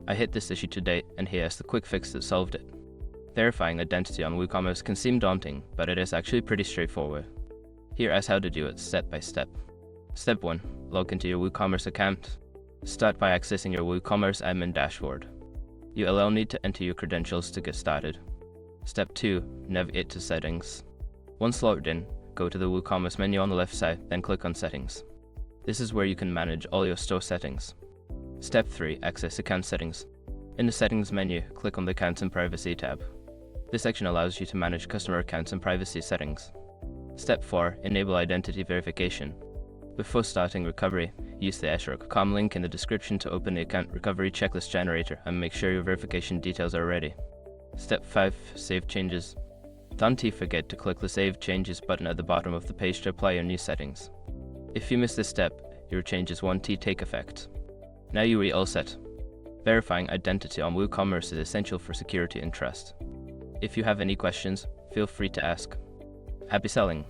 I hit this issue today, and here's the quick fix that solved it. Verifying identity on WooCommerce can seem daunting, but it is actually pretty straightforward. Here is how to do it step by step. Step 1. Log into your WooCommerce account. Start by accessing your WooCommerce admin dashboard. You will need to enter your credentials to get started. Step 2. Navigate to Settings. Once logged in, go to the WooCommerce menu on the left side, then click on Settings. This is where you can manage all your store settings. Step 3. Access Account Settings. In the Settings menu, click on the Accounts and Privacy tab. This section allows you to manage customer accounts and privacy settings. Step 4. Enable Identity Verification. Before starting recovery, use the /com link in the description to open the Account Recovery Checklist Generator and make sure your verification details are ready. Step 5. Save Changes. Don't forget to click the Save Changes button at the bottom of the page to apply your new settings. If you miss this step, your changes won't take effect. Now you are all set. Verifying identity on WooCommerce is essential for security and trust. If you have any questions, feel free to ask. Happy selling!